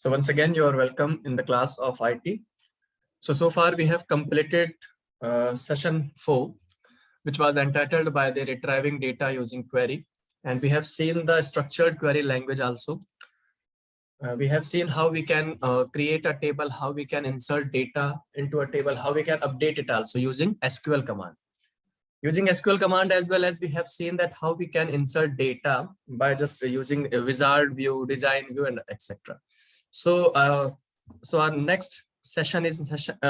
So once again, you are welcome in the class of IT. So far we have completed session 4, which was entitled by the retrieving data using query. And we have seen the structured query language also. We have seen how we can create a table, how we can insert data into a table, how we can update it also using SQL command. Using SQL command, as well as we have seen that how we can insert data by just using a wizard view, design view, and etc. So our next session is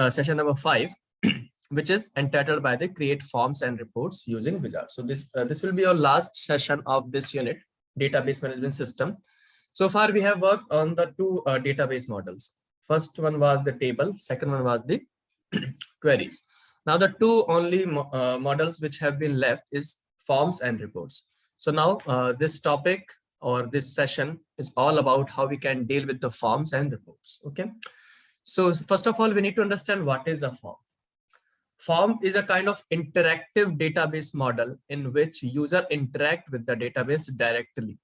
session number 5, which is entitled by the create forms and reports using wizard. So this will be our last session of this unit, database management system. So far we have worked on the two database models. First one was the table, second one was the queries. Now the two only models which have been left is forms and reports. So now this topic or this session is all about how we can deal with the forms and reports. Okay. So first of all, we need to understand what is a form. Form is a kind of interactive database model in which user interact with the database directly.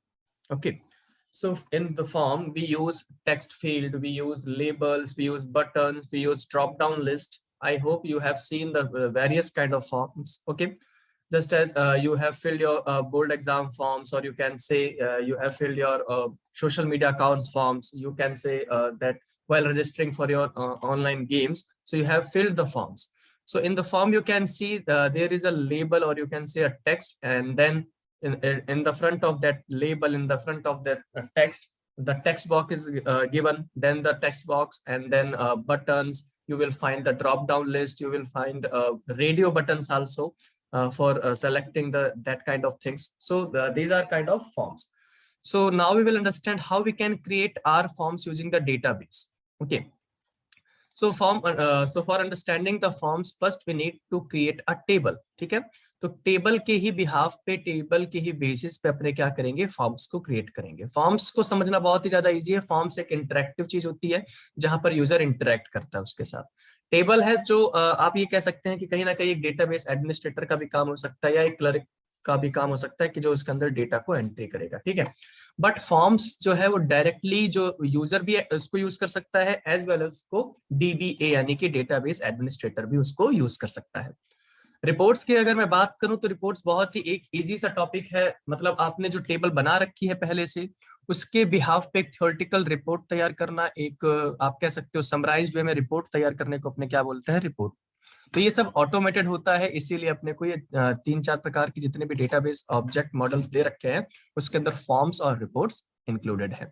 Okay. So in the form, we use text field, we use labels, we use buttons, we use drop-down list. I hope you have seen the various kind of forms. Okay. Just as you have filled your board exam forms, or you can say you have filled your social media accounts forms. You can say that while registering for your online games, so you have filled the forms. So in the form, you can see there is a label, or you can say a text, and then in the front of that label, in the front of that text, the text box is given, then the text box, and then buttons. You will find the drop down list. You will find radio buttons also for selecting that kind of things. So these are kind of forms. So now we will understand how we can create our forms using the database. Okay. So for understanding the forms, first we need to create a table. ठीक है, तो table के ही behalf पे, table के ही basis पे अपने क्या करेंगे, फॉर्म्स को क्रिएट करेंगे. फॉर्म्स को समझना बहुत ही ज्यादा इजी है. फॉर्म्स एक इंटरेक्टिव चीज होती है जहां पर यूजर इंटरेक्ट करता है उसके साथ. टेबल है जो आप ये कह सकते हैं कि कहीं ना कहीं एक डेटाबेस एडमिनिस्ट्रेटर का भी काम हो सकता है, या एक क्लर्क का भी काम हो सकता है कि जो उसके अंदर डेटा को एंट्री करेगा. ठीक है, बट फॉर्म्स जो है वो डायरेक्टली जो यूजर भी है उसको यूज कर सकता है, एज वेल एज उसको डीबीए यानी कि डेटाबेस एडमिनिस्ट्रेटर भी उसको यूज कर सकता है. रिपोर्ट्स की अगर मैं बात करूं तो रिपोर्ट्स बहुत ही एक इजी सा टॉपिक है. मतलब आपने जो टेबल बना रखी है पहले से, उसके बिहाफ पे एक थ्योरेटिकल रिपोर्ट तैयार करना, एक आप कह सकते हो समराइज्ड वे में रिपोर्ट तैयार करने को अपने क्या बोलते हैं, रिपोर्ट. तो ये सब ऑटोमेटेड होता है, इसीलिए अपने को ये 3-4 प्रकार की जितने भी डेटाबेस ऑब्जेक्ट मॉडल्स दे रखे हैं उसके अंदर फॉर्म्स और रिपोर्ट्स इंक्लूडेड है.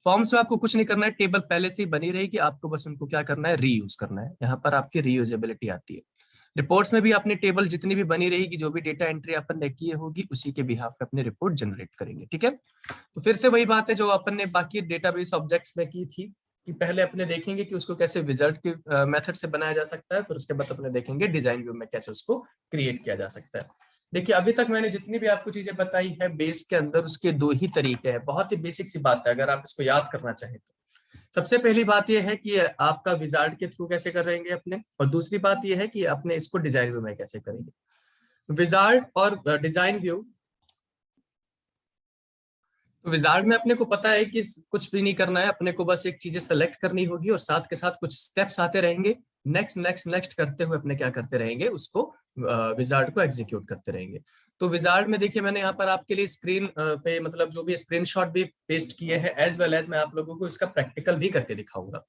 फॉर्म्स में आपको कुछ नहीं करना है, टेबल पहले से ही बनी रहेगी, आपको बस उनको क्या करना है, रीयूज करना है. यहाँ पर आपकी रीयूजेबिलिटी आती है. रिपोर्ट्स में भी अपनी टेबल जितनी भी बनी रहेगी, जो भी डेटा एंट्री अपन ने की होगी उसी के बिहाफ पे अपने रिपोर्ट जनरेट करेंगे. ठीक है, तो फिर से वही बात है जो अपन ने बाकी डेटाबेस ऑब्जेक्ट्स में की थी कि पहले अपने देखेंगे कि उसको कैसे विजार्ड के मेथड से बनाया जा सकता है, फिर उसके बाद अपने देखेंगे डिजाइन व्यू में कैसे उसको क्रिएट किया जा सकता है. देखिए अभी तक मैंने जितनी भी आपको चीजें बताई है बेस के अंदर, उसके 2 ही तरीके हैं. बहुत ही बेसिक सी बात है, अगर आप इसको याद करना चाहें तो. सबसे पहली बात यह है कि आपका विजार्ड के थ्रू कैसे कर रहेंगे अपने, और दूसरी बात यह है कि अपने इसको डिजाइन व्यू में कैसे करेंगे. विजार्ड और डिजाइन व्यू, तो विजार्ड में अपने को पता है कि कुछ भी नहीं करना है, अपने को बस एक चीजें सेलेक्ट करनी होगी और साथ के साथ कुछ स्टेप्स आते रहेंगे. नेक्स्ट नेक्स्ट नेक्स्ट करते हुए अपने क्या करते रहेंगे, उसको विजार्ड को एग्जीक्यूट करते रहेंगे. तो विजार्ड में देखिए मैंने यहाँ पर आपके लिए स्क्रीन पे मतलब जो भी स्क्रीनशॉट भी पेस्ट किए हैं, एज वेल एज मैं आप लोगों को इसका प्रैक्टिकल भी करके दिखाऊंगा.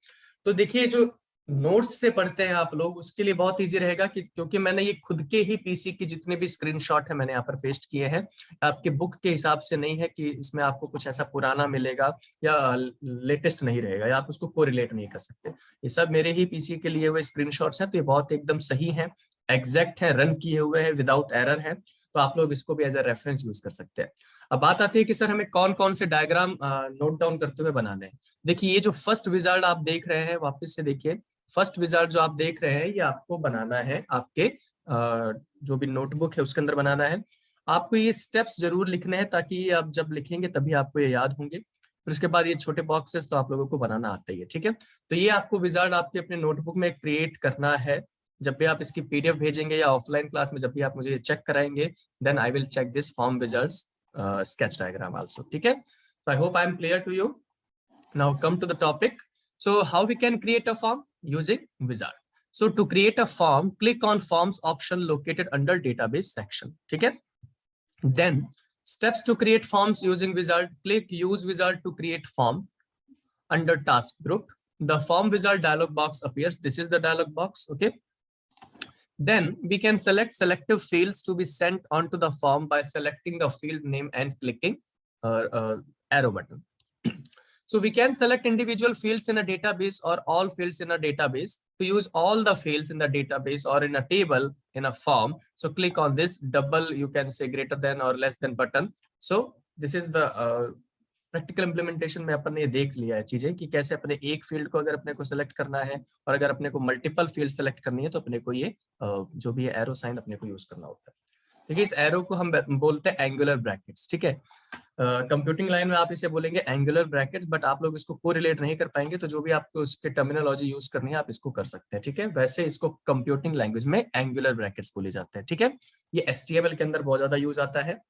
तो देखिए जो नोट्स से पढ़ते हैं आप लोग, उसके लिए बहुत इजी रहेगा कि क्योंकि मैंने ये खुद के ही पीसी की जितने भी स्क्रीनशॉट है मैंने यहाँ पर पेस्ट किए हैं. आपके बुक के हिसाब से नहीं है कि इसमें आपको कुछ ऐसा पुराना मिलेगा या लेटेस्ट नहीं रहेगा, या आप उसको कोरिलेट नहीं कर सकते. ये सब मेरे ही पीसी के लिए हुए स्क्रीनशॉट्स हैं, तो ये बहुत एकदम सही है, एग्जैक्ट है, रन किए हुए हैं, विदाउट एरर है. तो आप लोग इसको भी एज ए रेफरेंस यूज कर सकते हैं. अब बात आती है कि सर हमें कौन कौन से डायग्राम नोट डाउन करते हुए बनाने हैं. देखिए ये जो फर्स्ट विजार्ड आप देख रहे हैं, वापस से देखिए, फर्स्ट विजार्ड जो आप देख रहे हैं ये आपको बनाना है आपके जो भी नोटबुक है उसके अंदर बनाना है. आपको ये स्टेप्स जरूर लिखने हैं ताकि आप जब लिखेंगे तभी आपको ये याद होंगे. फिर उसके बाद ये छोटे बॉक्सेस तो आप लोगों को बनाना आता ही है. ठीक है, तो ये आपको विजार्ड आपके अपने नोटबुक में क्रिएट करना है. जब भी आप इसकी पीडीएफ भेजेंगे या ऑफलाइन क्लास में जब भी आप मुझे चेक कराएंगे, then I will check this form wizard's sketch diagram also. ठीक है, तो I hope I am clear to you. Now come to the topic. So how we can create a form using Wizard. So to create a form, click on Forms option located under Database section. Okay. Then steps to create forms using Wizard. Click Use Wizard to create form under Task Group. The Form Wizard dialog box appears. This is the dialog box. Okay. Then we can select selective fields to be sent onto the form by selecting the field name and clicking arrow button. So we can select individual fields in a database or all fields in a database. To use all the fields in the database or in a table in a form, so click on this double, you can say greater than or less than button. So this is the practical implementation में अपन ने देख लिया है चीजें कि कैसे अपने एक फील्ड को अगर अपने को सिलेक्ट करना है और अगर अपने को मल्टीपल फील्ड सेलेक्ट करनी है तो अपने को ये जो भी है एरो साइन अपने को यूज करना होता है। ठीक है, इस एरो को हम बोलते हैं एंगुलर ब्रैकेट्स। ठीक है, कंप्यूटिंग लाइन में आप इसे बोलेंगे एंगुलर ब्रैकेट्स, बट आप लोग इसको कोरिलेट नहीं कर पाएंगे, तो जो भी आपको उसके टर्मिनोलॉजी यूज करनी है आप इसको कर सकते हैं। ठीक है, वैसे इसको कंप्यूटिंग लैंग्वेज में एंगुलर ब्रैकेट्स बोले जाते हैं। ठीक है, ये HTML के अंदर बहुत ज्यादा यूज आता है।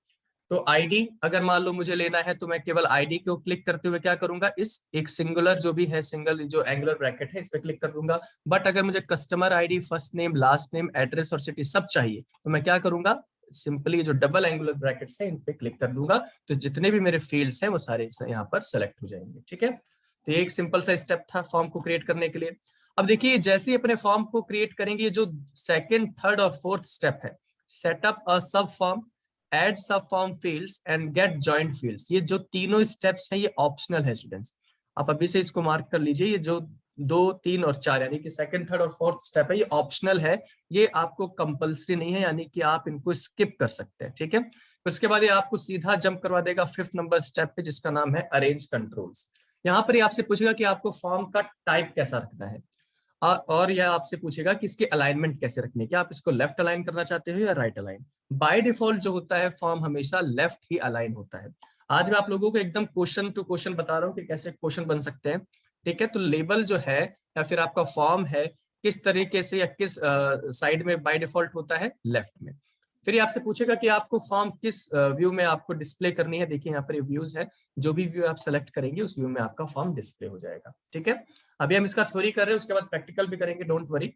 तो आईडी अगर मान लो मुझे लेना है तो मैं केवल आईडी को क्लिक करते हुए क्या करूंगा, इस एक सिंगुलर जो भी है सिंगल जो एंगुलर ब्रैकेट है इस पे क्लिक कर दूंगा। बट अगर मुझे customer ID, first name, last name, address और सिटी सब चाहिए तो मैं क्या करूंगा, सिंपली जो डबल एंगुलर ब्रैकेट्स है इन पे क्लिक कर दूंगा, तो जितने भी मेरे फील्ड्स हैं वो सारे यहाँ पर सेलेक्ट हो जाएंगे। ठीक है, तो ये एक सिंपल सा स्टेप था फॉर्म को क्रिएट करने के लिए। अब देखिए जैसे ही अपने फॉर्म को क्रिएट करेंगे, जो सेकंड, थर्ड और फोर्थ स्टेप है, setup a sub form, add sub form fields and get joint fields, ये जो तीनों स्टेप्स हैं ये ऑप्शनल है स्टूडेंट्स। आप अभी से इसको मार्क कर लीजिए, ये जो 2, 3 और 4 यानी कि सेकंड, थर्ड और फोर्थ स्टेप है ये ऑप्शनल है, ये आपको कंपल्सरी नहीं है, यानी कि आप इनको स्किप कर सकते हैं। ठीक है, उसके बाद ये आपको सीधा जंप करवा देगा 5th नंबर स्टेप पे, जिसका नाम है अरेंज कंट्रोल्स। यहाँ पर ये आपसे पूछेगा कि आपको फॉर्म का टाइप कैसा रखना है, और यह आपसे पूछेगा कि इसके अलाइनमेंट कैसे रखने के, आप इसको लेफ्ट अलाइन करना चाहते हो या राइट अलाइन। बाय डिफॉल्ट जो होता है फॉर्म हमेशा लेफ्ट ही अलाइन होता है। आज मैं आप लोगों को एकदम क्वेश्चन टू क्वेश्चन बता रहा हूँ कि कैसे क्वेश्चन बन सकते हैं। ठीक है, तो लेबल जो है या फिर आपका फॉर्म है किस तरीके से या किस साइड में बाय डिफॉल्ट होता है, लेफ्ट में। फिर ये आपसे पूछेगा कि आपको फॉर्म किस व्यू में आपको डिस्प्ले करनी है। देखिए यहाँ पर ये व्यूज है, जो भी व्यू आप सेलेक्ट करेंगे उस व्यू में आपका फॉर्म डिस्प्ले हो जाएगा। ठीक है, अभी हम इसका थ्योरी कर रहे हैं, उसके बाद प्रैक्टिकल भी करेंगे, don't worry.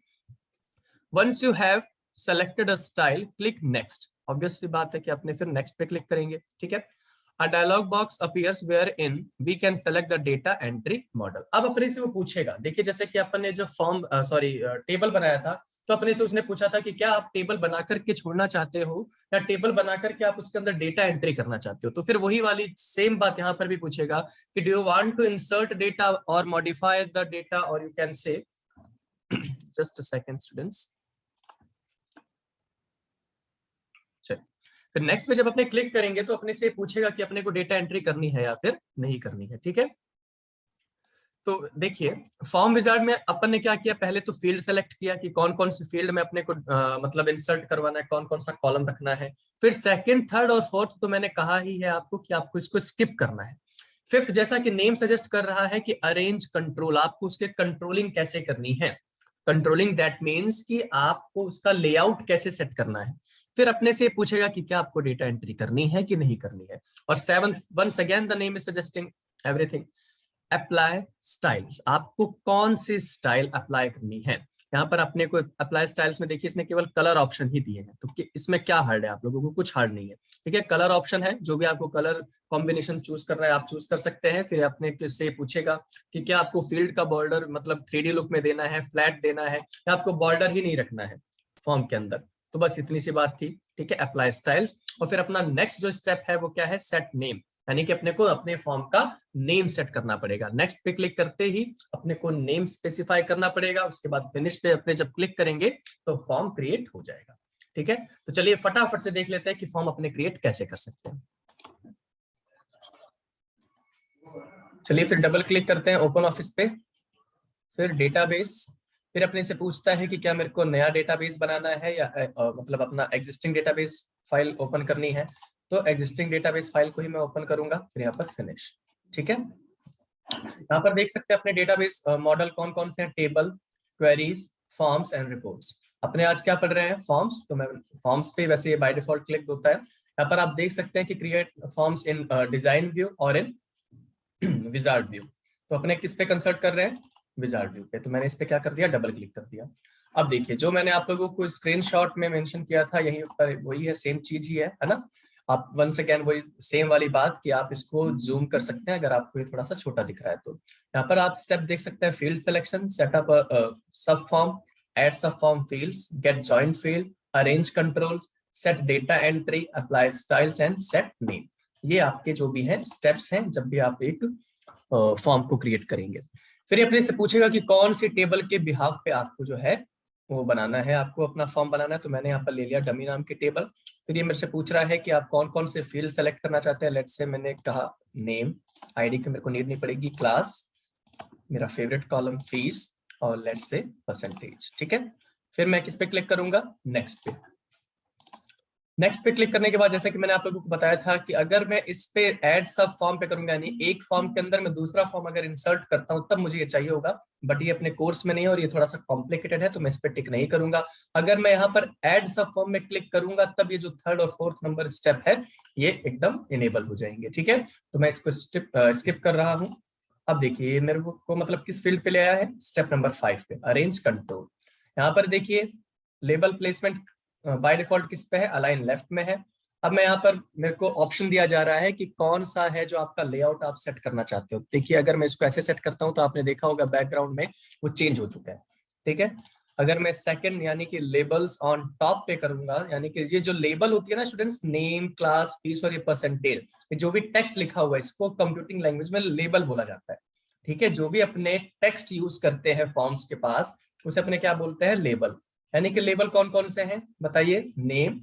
Once you have selected a style, click next. Obvious सी बात है कि आपने फिर नेक्स्ट पे क्लिक करेंगे। ठीक है, a dialog box appears wherein we can select the data entry model. अब अपने से वो पूछेगा, देखिए जैसे कि अपन ने जो फॉर्म टेबल बनाया था, तो अपने से उसने पूछा था कि क्या आप टेबल बना करके छोड़ना चाहते हो या टेबल बना करके आप उसके अंदर डेटा एंट्री करना चाहते हो। तो फिर वही वाली सेम बात यहाँ पर भी पूछेगा कि do you want to insert data और मॉडिफाई द डेटा, और you can say just a second students. चलिए, फिर नेक्स्ट में जब अपने क्लिक करेंगे तो अपने से पूछेगा कि अपने को डेटा एंट्री करनी है या फिर नहीं करनी है। ठीक है, तो देखिए फॉर्म विजार्ड में अपन ने क्या किया, पहले तो फील्ड सेलेक्ट किया कि कौन कौन सी फील्ड में अपने को मतलब इंसर्ट करवाना है, कौन कौन सा कॉलम रखना है। फिर सेकंड, थर्ड और फोर्थ तो मैंने कहा ही है आपको कि आपको इसको स्किप करना है। फिफ्थ, जैसा कि नेम सजेस्ट कर रहा है कि अरेंज कंट्रोल, आपको उसके कंट्रोलिंग कैसे करनी है। कंट्रोलिंग दैट मीन्स कि आपको उसका लेआउट कैसे सेट करना है। फिर अपने से पूछेगा कि क्या आपको डेटा एंट्री करनी है कि नहीं करनी है। और seventh, once again the name is suggesting everything, apply styles, आपको कौन सी स्टाइल अप्लाई करनी है। यहाँ पर अपने को अप्लाई स्टाइल्स में देखिए इसने केवल कलर ऑप्शन ही दिए हैं, तो इसमें क्या हार्ड है, आप लोगों को कुछ हार्ड नहीं है। ठीक है, कलर ऑप्शन है, जो भी आपको कलर कॉम्बिनेशन चूज करना है आप चूज कर सकते हैं। फिर अपने से पूछेगा कि क्या आपको फील्ड का बॉर्डर मतलब 3D लुक में देना है, फ्लैट देना है, या आपको बॉर्डर ही नहीं रखना है फॉर्म के अंदर। तो बस इतनी सी बात थी। ठीक है, अप्लाई स्टाइल्स। और फिर अपना नेक्स्ट जो स्टेप है वो क्या है, सेट नेम, यानी कि अपने को अपने फॉर्म का नेम सेट करना पड़ेगा। नेक्स्ट पे क्लिक करते ही अपने को नेम स्पेसिफाई करना पड़ेगा। उसके बाद फिनिश पे अपने जब क्लिक करेंगे तो फॉर्म क्रिएट हो जाएगा। ठीक है, तो चलिए फटाफट से देख लेते हैं कि फॉर्म अपने क्रिएट कैसे कर सकते हैं। चलिए फिर डबल क्लिक करते हैं ओपन ऑफिस पे, फिर डेटाबेस। फिर अपने से पूछता है कि क्या मेरे को नया डेटाबेस बनाना है या मतलब अपना एग्जिस्टिंग डेटाबेस फाइल ओपन करनी है। तो एग्जिस्टिंग डेटाबेस फाइल को ही मैं ओपन करूंगा, फिर यहाँ पर फिनिश। ठीक है, यहाँ पर देख सकते हैं अपने डेटाबेस मॉडल कौन कौन से हैं, table, queries, forms and reports. अपने आज क्या पढ़ रहे हैं, फॉर्म्स, तो मैं फॉर्म्स पे वैसे ये बाय डिफॉल्ट क्लिक होता है। यहाँ पर आप देख सकते हैं कि create forms in design view और इन विजार्ड व्यू। तो अपने किस पे कंसल्ट कर रहे हैं, विजार्ड व्यू पे। तो मैंने इस पे क्या कर दिया, डबल क्लिक कर दिया। अब देखिए जो मैंने आप लोगों को स्क्रीनशॉट में मेंशन किया था यहीं ऊपर वही है, सेम चीज ही है ना। आप वंस अगेन वही सेम वाली बात कि आप इसको जूम कर सकते हैं अगर आपको ये थोड़ा सा छोटा दिख रहा है तो। यहाँ पर आप स्टेप देख सकते हैं, field selection, setup sub form, add sub form fields, get joint field, arrange controls, set data entry, apply styles and set name. ये आपके जो भी है स्टेप्स हैं जब भी आप एक फॉर्म को क्रिएट करेंगे। फिर अपने से पूछेगा कि कौन सी टेबल के बिहाफ पे आपको जो है वो बनाना है, आपको अपना फॉर्म बनाना है। तो मैंने यहाँ पर ले लिया डमी नाम की टेबल। फिर ये मेरे से पूछ रहा है कि आप कौन कौन से फील्ड सेलेक्ट करना चाहते हैं। लेट्स से मैंने कहा नेम, आईडी की मेरे को नीड नहीं पड़ेगी, क्लास, मेरा फेवरेट कॉलम फीस, और लेट्स से परसेंटेज। ठीक है, फिर मैं किस पे क्लिक करूंगा, नेक्स्ट पे। नेक्स्ट पे क्लिक करने के बाद जैसा कि मैंने आप लोगों को बताया था कि अगर मैं इस पे ऐड सब फॉर्म पे करूंगा, यानी एक फॉर्म के अंदर मैं दूसरा फॉर्म अगर इंसर्ट करता हूं तब मुझे ये चाहिए होगा, बट ये अपने कोर्स में नहीं है और ये थोड़ा सा कॉम्प्लिकेटेड है तो मैं इस पे टिक नहीं करूंगा। अगर मैं यहाँ पर ऐड सब फॉर्म में क्लिक करूंगा तब ये जो थर्ड और फोर्थ नंबर स्टेप है ये एकदम इनेबल हो जाएंगे। ठीक है, तो मैं इसको स्किप कर रहा हूँ। अब देखिए ये मेरे को मतलब किस फील्ड पे ले आया है, स्टेप नंबर 5 पे, अरेंज कंट्रोल। यहाँ पर देखिए लेबल प्लेसमेंट बाय डिफॉल्ट किस पे है, अलाइन लेफ्ट में है। अब मैं यहाँ पर मेरे को ऑप्शन दिया जा रहा है कि कौन सा है जो आपका लेआउट आप सेट करना चाहते हो। देखिए अगर मैं इसको ऐसे सेट करता हूं तो आपने देखा होगा बैकग्राउंड में वो चेंज हो चुका है। ठीक है, अगर मैं सेकंड यानी कि लेबल्स ऑन टॉप पे करूंगा, यानी कि ये जो लेबल होती है ना स्टूडेंट्स, नेम, क्लास, फीस और ये परसेंटेज, जो भी टेक्स्ट लिखा हुआ है इसको कंप्यूटिंग लैंग्वेज में लेबल बोला जाता है। ठीक है, जो भी अपने टेक्स्ट यूज करते हैं फॉर्म्स के पास उसे अपने क्या बोलते हैं, लेबल। यानी कि लेबल कौन कौन से हैं बताइए, नेम,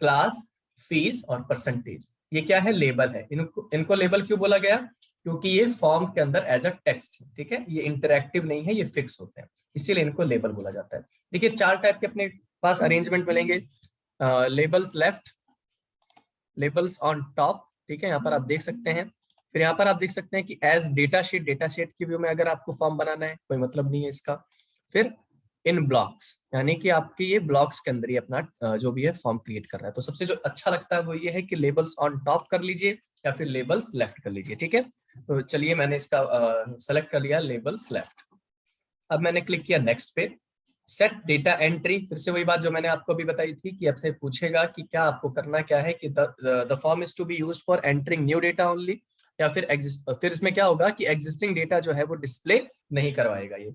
क्लास, फीस और परसेंटेज। ये क्या है, लेबल है। इनको लेबल क्यों बोला गया, क्योंकि ये फॉर्म के अंदर एज अ टेक्स्ट है। ठीक है, ये इंटरैक्टिव नहीं है, ये फिक्स होते हैं, इसीलिए इनको लेबल बोला जाता है। देखिए 4 टाइप के अपने पास अरेंजमेंट मिलेंगे, labels left, labels on top. ठीक है, यहाँ पर आप देख सकते हैं। फिर यहाँ पर आप देख सकते हैं कि एज डेटा शीट की व्यू में अगर आपको फॉर्म बनाना है कोई मतलब नहीं है इसका। फिर इन ब्लॉक्स, यानी कि आपके ये ब्लॉक्स के अंदर ही अपना जो भी है फॉर्म क्रिएट कर रहा है। तो सबसे जो अच्छा लगता है वो ये है कि लेबल्स ऑन टॉप कर लीजिए या फिर लेबल्स लेफ्ट कर लीजिए। ठीक है, तो चलिए मैंने इसका सेलेक्ट कर लिया लेबल्स लेफ्ट। अब मैंने क्लिक किया नेक्स्ट पे, सेट डेटा एंट्री। फिर से वही बात जो मैंने आपको अभी बताई थी कि आपसे पूछेगा कि क्या आपको करना क्या है, कि the form is to be used for entering new data only, या फिर फिर इसमें क्या होगा कि एग्जिस्टिंग डेटा जो है वो डिस्प्ले नहीं करवाएगा ये।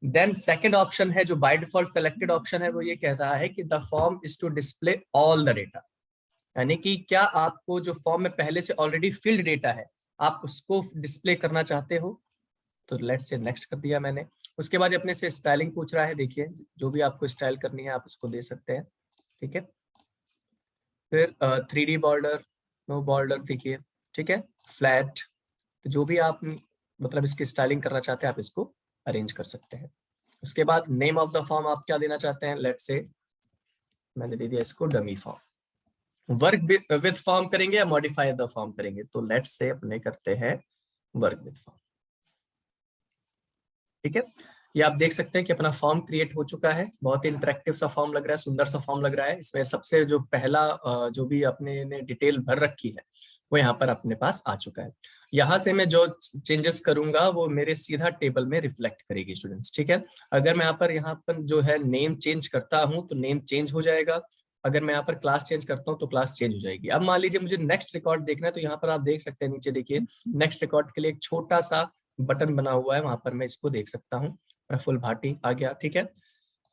देन सेकंड ऑप्शन है जो बाय डिफॉल्ट सेलेक्टेड ऑप्शन है, वो ये कह रहा है कि the form is to display all the data, यानी कि क्या आपको जो फॉर्म में पहले से ऑलरेडी फिल्ड डेटा है आप उसको डिस्प्ले करना चाहते हो। तो लेट्स से नेक्स्ट कर दिया मैंने। उसके बाद अपने से स्टाइलिंग पूछ रहा है, देखिए जो भी आपको स्टाइल करनी है आप उसको दे सकते हैं। ठीक है, फिर 3D बॉर्डर, नो बॉर्डर, देखिए ठीक है, फ्लैट, तो जो भी आप मतलब इसकी स्टाइलिंग करना चाहते हैं आप इसको अरेंज कर सकते हैं। उसके बाद नेम ऑफ द फॉर्म आप क्या देना चाहते हैं, लेट्स से मैंने दे दिया इसको dummy form. Work with form करेंगे या मॉडिफाई द फॉर्म करेंगे, तो लेट्स से अपने करते हैं वर्क विद फॉर्म। ठीक है, ये आप देख सकते हैं कि अपना फॉर्म क्रिएट हो चुका है। बहुत ही इंटरेक्टिव सा फॉर्म लग रहा है, सुंदर सा फॉर्म लग रहा है। इसमें सबसे जो पहला जो भी अपने ने डिटेल भर रखी है वो यहाँ पर अपने पास आ चुका है। यहाँ से मैं जो चेंजेस करूंगा वो मेरे सीधा टेबल में रिफ्लेक्ट करेगी स्टूडेंट्स। ठीक है, अगर मैं यहाँ पर जो है नेम चेंज करता हूँ तो नेम चेंज हो जाएगा। अगर मैं यहाँ पर क्लास चेंज करता हूँ तो क्लास चेंज हो जाएगी। अब मान लीजिए मुझे नेक्स्ट रिकॉर्ड देखना है, तो यहाँ पर आप देख सकते हैं नीचे देखिए नेक्स्ट रिकॉर्ड के लिए एक छोटा सा बटन बना हुआ है, वहां पर मैं इसको देख सकता हूँ। प्रफुल्ल भाटी आ गया। ठीक है,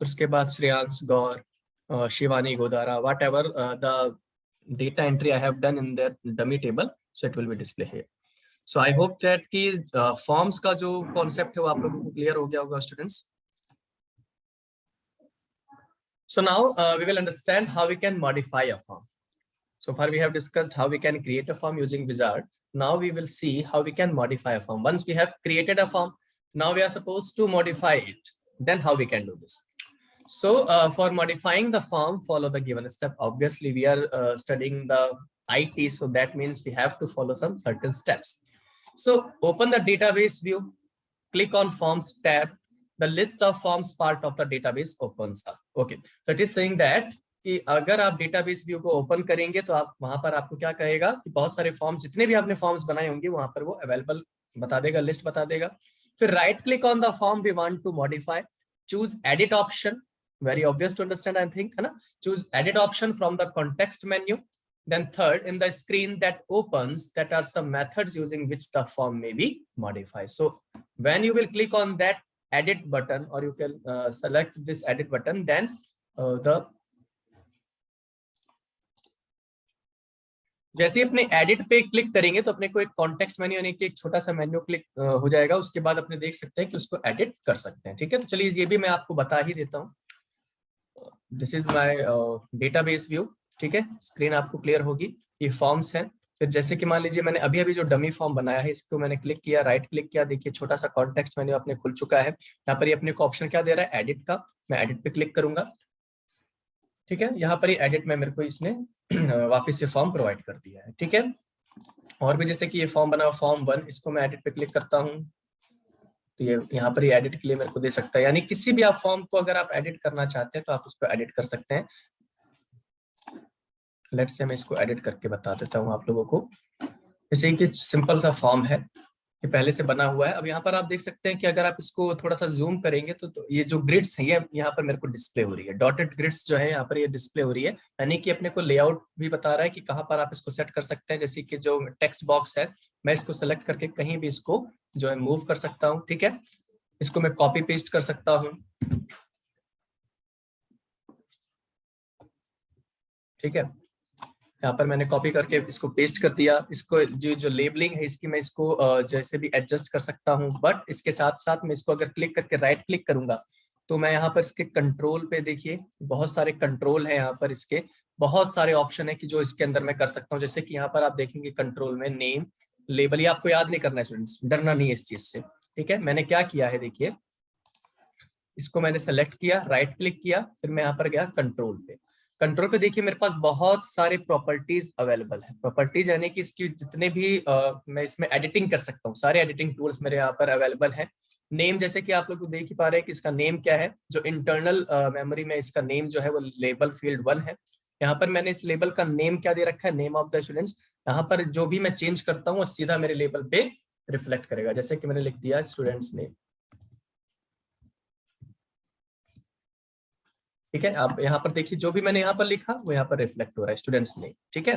उसके बाद Shreyansh Gaur, Shivani Godara, whatever the data entry I have done in that dummy table, so it will be display here. So I hope that कि फॉर्म्स का जो कॉन्सेप्ट है वो आप लोगों को क्लियर हो गया होगा students. So now we will understand how we can modify a form. So far we have discussed how we can create a form using Wizard. Now we will see how we can modify a form. Once we have created a form, now we are supposed to modify it. Then how we can do this? So for modifying the form, follow the given step. Obviously we are studying the IT, so that means we have to follow some certain steps. So open the database view, click on forms tab. The list of forms part of the database opens up. Okay, so it is saying that कि अगर आप database view को open करेंगे तो आप वहां पर आपको क्या कहेगा कि बहुत सारे फॉर्म्स, जितने भी आपने फॉर्म्स बनाए होंगे वहां पर वो अवेलेबल बता देगा, लिस्ट बता देगा। फिर right click on the form we want to modify, choose edit option, very obvious to understand I think, है ना, choose edit option from the context menu. Then third, in the screen that opens, that are some methods using which the form may be modified. So when you will click on that edit button, or you can select this edit button, then जैसे ही अपने edit पे click करेंगे तो अपने को एक context menu यानी कि एक छोटा सा मेन्यू क्लिक हो जाएगा, उसके बाद अपने देख सकते हैं कि उसको एडिट कर सकते हैं। ठीक है, तो चलिए ये भी मैं आपको बता ही देता हूँ। This is my database view. ठीक है, स्क्रीन आपको क्लियर होगी, ये फॉर्म्स हैं। फिर जैसे कि मान लीजिए मैंने अभी जो डमी फॉर्म बनाया है, इसको मैंने क्लिक किया, राइट क्लिक किया, देखिए छोटा सा कॉन्टेक्स्ट मेन्यू अपने खुल चुका है। यहाँ पर ये अपने को ऑप्शन क्या दे रहा है, एडिट का। मैं एडिट पे क्लिक करूंगा। ठीक है, यहाँ पर ही एडिट में मेरे को इसने वापस से फॉर्म प्रोवाइड कर दिया है। ठीक है, और भी जैसे कि ये फॉर्म बना फॉर्म 1, इसको मैं एडिट पे क्लिक करता हूँ तो ये यहाँ पर ही एडिट के लिए मेरे को दे सकता है। यानी किसी भी आप फॉर्म को अगर आप एडिट करना चाहते हैं तो आप उसको एडिट कर सकते हैं। लेट्स से मैं इसको एडिट करके बता देता हूँ आप लोगों को। जैसे कि सिंपल सा फॉर्म है, ये पहले से बना हुआ है। अब यहाँ पर आप देख सकते हैं कि अगर आप इसको थोड़ा सा जूम करेंगे तो ये जो ग्रिड्स है, ये यहाँ पर मेरे को डिस्प्ले हो रही है। डॉटेड ग्रिड्स जो है यहाँ पर ये डिस्प्ले हो रही है, यानी कि अपने को लेआउट भी बता रहा है कि कहाँ पर आप इसको सेट कर सकते हैं। जैसे कि जो टेक्स्ट बॉक्स है, मैं इसको सेलेक्ट करके कहीं भी इसको जो है मूव कर सकता हूँ। ठीक है, इसको मैं कॉपी पेस्ट कर सकता हूँ। ठीक है, यहाँ पर मैंने कॉपी करके इसको पेस्ट कर दिया। इसको जो लेबलिंग है इसकी मैं इसको जैसे भी एडजस्ट कर सकता हूँ, बट इसके साथ साथ मैं इसको अगर क्लिक करके राइट क्लिक करूंगा तो मैं यहाँ पर इसके कंट्रोल पे, देखिए बहुत सारे कंट्रोल है यहाँ पर, इसके बहुत सारे ऑप्शन है कि जो इसके अंदर मैं कर सकता हूँ। जैसे कि यहाँ पर आप देखेंगे कंट्रोल में नेम, लेबल, ये आपको याद नहीं करना है स्टूडेंट्स, डरना नहीं है इस चीज से। ठीक है, मैंने क्या किया है, देखिए इसको मैंने सेलेक्ट किया, राइट क्लिक किया, फिर मैं यहाँ पर गया कंट्रोल पे। कंट्रोल पे देखिए मेरे पास बहुत सारे प्रॉपर्टीज अवेलेबल है। प्रॉपर्टीज यानी कि इसकी जितने भी मैं इसमें एडिटिंग कर सकता हूँ, सारे एडिटिंग टूल्स मेरे यहाँ पर अवेलेबल है। नेम, जैसे कि आप लोग देख ही पा रहे हैं कि इसका नेम क्या है, जो इंटरनल मेमोरी में इसका नेम जो है वो लेबल फील्ड 1 है। यहाँ पर मैंने इस लेबल का नेम क्या दे रखा है, नेम ऑफ द स्टूडेंट्स। यहाँ पर जो भी मैं चेंज करता हूँ वो सीधा मेरे लेबल पे रिफ्लेक्ट करेगा। जैसे कि मैंने लिख दिया स्टूडेंट्स नेम। ठीक है, आप यहाँ पर देखिए जो भी मैंने यहाँ पर लिखा वो यहाँ पर रिफ्लेक्ट हो रहा है, स्टूडेंट्स नेम। ठीक है,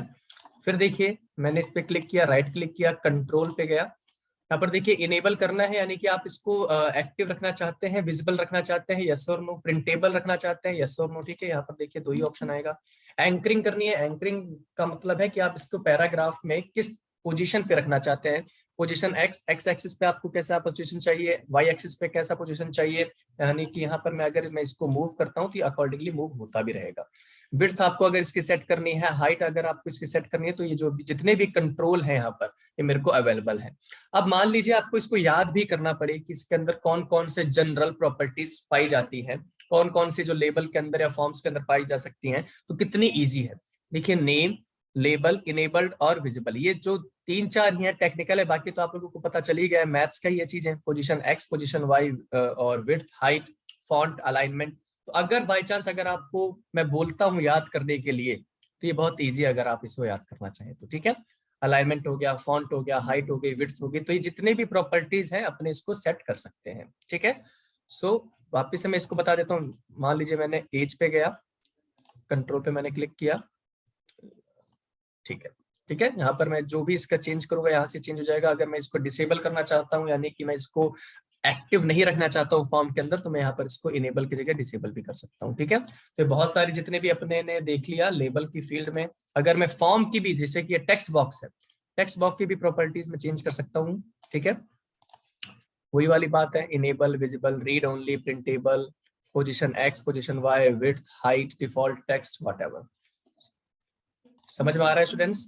फिर देखिए मैंने इस पे क्लिक किया, राइट क्लिक किया, कंट्रोल पे गया। यहाँ पर देखिए इनेबल करना है, यानी कि आप इसको एक्टिव रखना चाहते हैं, विजिबल रखना चाहते हैं, यस और नो, प्रिंटेबल रखना चाहते हैं, यस और नो। ठीक है, यहाँ पर देखिए 2 ही ऑप्शन आएगा। एंकरिंग करनी है, एंकरिंग का मतलब है कि आप इसको पैराग्राफ में किस पोजीशन पे रखना चाहते हैं। पोजीशन एक्स एक्सिस पे आपको कैसा पोजीशन चाहिए, वाई एक्सिस पे कैसा पोजीशन चाहिए, यानी कि यहाँ पर अगर मैं इसको मूव करता हूँ तो अकॉर्डिंगली मूव होता भी रहेगा। विड्थ आपको अगर इसकी सेट करनी है, हाइट अगर आपको इसकी सेट करनी है, तो ये जो जितने भी कंट्रोल है यहाँ पर ये मेरे को अवेलेबल है। अब मान लीजिए आपको इसको याद भी करना पड़े कि इसके अंदर कौन कौन से जनरल प्रॉपर्टीज पाई जाती है, कौन कौन से जो लेबल के अंदर या फॉर्म्स के अंदर पाई जा सकती हैं, तो कितनी ईजी है। देखिए नेम, लेबल, इनेबल्ड और विजिबल, ये जो 3-4 ही है, टेक्निकल है, बाकी तो आप लोगों को पता चल ही गया है, मैथ्स का ये चीज है। पोजीशन एक्स, पोजीशन वाई और विड्थ, हाइट, फॉन्ट, अलाइनमेंट। तो अगर बाई चांस अगर आपको मैं बोलता हूँ याद करने के लिए तो ये बहुत ईजी है अगर आप इसको याद करना चाहें तो। ठीक है, अलाइनमेंट हो गया, फॉन्ट हो गया, हाइट हो गई, विड्थ हो गई, तो ये जितने भी प्रॉपर्टीज हैं अपने इसको सेट कर सकते हैं। ठीक है, सो वापिस से मैं इसको बता देता हूँ। मान लीजिए मैंने एज पे गया, कंट्रोल पे मैंने क्लिक किया। ठीक है, ठीक है, यहाँ पर मैं जो भी इसका चेंज करूंगा यहाँ से चेंज हो जाएगा। अगर मैं इसको डिसेबल करना चाहता हूँ, यानी कि मैं इसको एक्टिव नहीं रखना चाहता हूँ फॉर्म के अंदर, तो मैं यहाँ पर इसको इनेबल की जगह डिसेबल भी कर सकता हूँ। ठीक है, तो बहुत सारी जितने भी अपने ने देख लिया लेबल की फील्ड में। अगर मैं फॉर्म की भी, जैसे कि ये टेक्स्ट बॉक्स है, टेक्स्ट बॉक्स की भी प्रॉपर्टीज में चेंज कर सकता हूँ। ठीक है, वही वाली बात है, enable, visible, read only, printable, position X, position Y, width, height, default text, whatever. समझ में आ रहा है स्टूडेंट्स?